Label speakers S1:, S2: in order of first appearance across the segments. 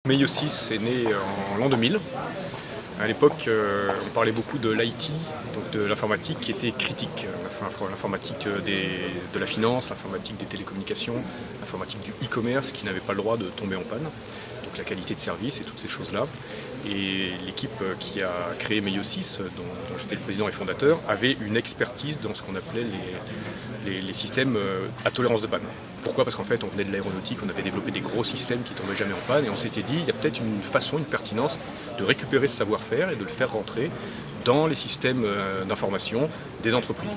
S1: Meio 6 est né en l'an 2000. À l'époque, on parlait beaucoup de l'IT, donc de l'informatique qui était critique. L'informatique de la finance, l'informatique des télécommunications, l'informatique du e-commerce qui n'avait pas le droit de tomber en panne. Donc la qualité de service et toutes ces choses-là. Et l'équipe qui a créé Meio 6, dont j'étais le président et fondateur, avait une expertise dans ce qu'on appelait les systèmes à tolérance de panne. Pourquoi ? Parce qu'en fait, on venait de l'aéronautique, on avait développé des gros systèmes qui ne tombaient jamais en panne, et on s'était dit, il y a peut-être une façon, une pertinence de récupérer ce savoir-faire et de le faire rentrer dans les systèmes d'information des entreprises.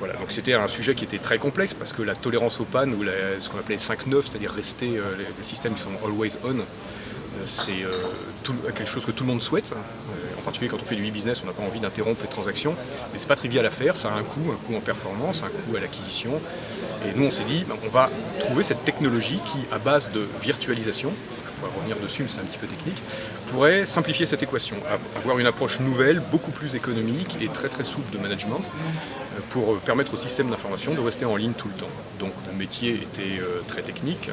S1: Voilà, donc c'était un sujet qui était très complexe, parce que la tolérance aux pannes, ou ce qu'on appelait 5-9, c'est-à-dire rester les systèmes qui sont always on, c'est quelque chose que tout le monde souhaite. En particulier quand on fait du e-business, on n'a pas envie d'interrompre les transactions. Mais c'est pas trivial à faire, ça a un coût en performance, un coût à l'acquisition. Et nous on s'est dit, on va trouver cette technologie qui, à base de virtualisation, je pourrais revenir dessus mais c'est un petit peu technique, pourrait simplifier cette équation, avoir une approche nouvelle, beaucoup plus économique et très très souple de management pour permettre au système d'information de rester en ligne tout le temps. Donc mon métier était très technique,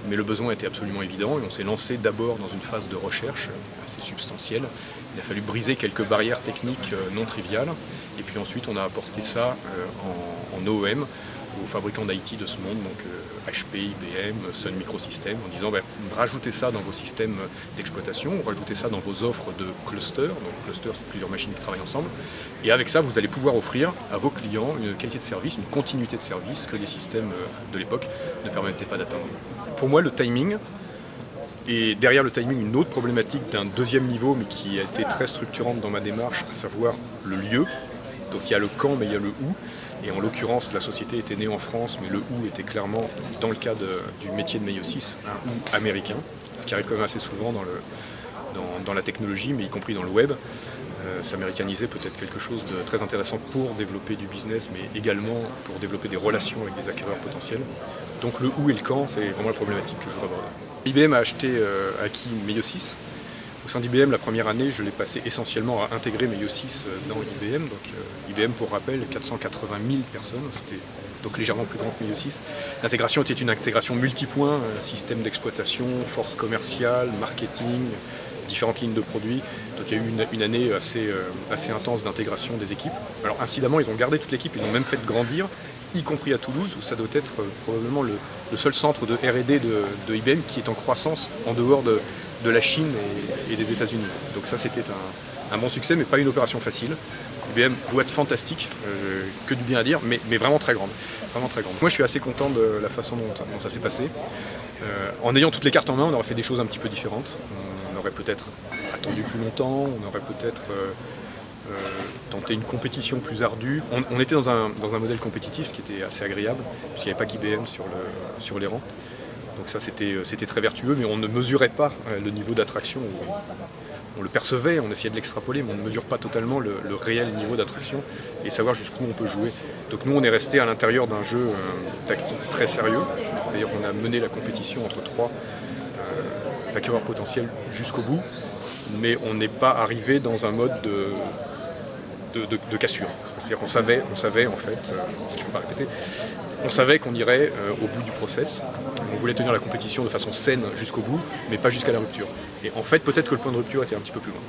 S1: mais le besoin était absolument évident et on s'est lancé d'abord dans une phase de recherche assez substantielle. Il a fallu briser quelques barrières techniques non triviales et puis ensuite on a apporté ça en OEM aux fabricants d'IT de ce monde, donc HP, IBM, Sun Microsystems, en disant rajoutez ça dans vos systèmes d'exploitation, rajoutez ça dans vos offres de cluster. Donc cluster, c'est plusieurs machines qui travaillent ensemble. Et avec ça, vous allez pouvoir offrir à vos clients une qualité de service, une continuité de service que les systèmes de l'époque ne permettaient pas d'atteindre. Pour moi, le timing, et derrière le timing, une autre problématique d'un deuxième niveau, mais qui a été très structurante dans ma démarche, à savoir le lieu. Donc il y a le quand, mais il y a le où. Et en l'occurrence, la société était née en France, mais le où était clairement, dans le cas du métier de Meio 6, un où américain, ce qui arrive quand même assez souvent dans la technologie, mais y compris dans le web. S'américaniser peut être quelque chose de très intéressant pour développer du business, mais également pour développer des relations avec des acquéreurs potentiels. Donc le où et le quand, c'est vraiment la problématique que je voudrais aborder. IBM a acquis Meio 6. Au sein d'IBM, la première année, je l'ai passé essentiellement à intégrer Meio 6 dans IBM. Donc IBM, pour rappel, 480 000 personnes, c'était donc légèrement plus grand que Meio 6. L'intégration était une intégration multipoint, système d'exploitation, force commerciale, marketing, différentes lignes de produits. Donc il y a eu une année assez intense d'intégration des équipes. Alors incidemment, ils ont gardé toute l'équipe, ils l'ont même fait grandir, y compris à Toulouse, où ça doit être probablement le seul centre de R&D de IBM qui est en croissance en dehors de la Chine et des États-Unis. Donc ça, c'était un bon succès, mais pas une opération facile. IBM, boîte fantastique, que du bien à dire, mais vraiment très grande. Vraiment très grande. Moi, je suis assez content de la façon dont ça s'est passé. En ayant toutes les cartes en main, on aurait fait des choses un petit peu différentes. On aurait peut-être attendu plus longtemps, on aurait peut-être tenté une compétition plus ardue. On était dans un modèle compétitif, ce qui était assez agréable, puisqu'il n'y avait pas qu'IBM sur les rangs. Donc ça, c'était très vertueux, mais on ne mesurait pas le niveau d'attraction. On le percevait, on essayait de l'extrapoler, mais on ne mesure pas totalement le réel niveau d'attraction et savoir jusqu'où on peut jouer. Donc nous, on est resté à l'intérieur d'un jeu tactique très sérieux, c'est-à-dire qu'on a mené la compétition entre trois acquéreurs potentiels jusqu'au bout, mais on n'est pas arrivé dans un mode de cassure. C'est-à-dire qu'on savait en fait, ce qu'il ne faut pas répéter, on savait qu'on irait au bout du process. On voulait tenir la compétition de façon saine jusqu'au bout, mais pas jusqu'à la rupture. Et en fait, peut-être que le point de rupture était un petit peu plus loin.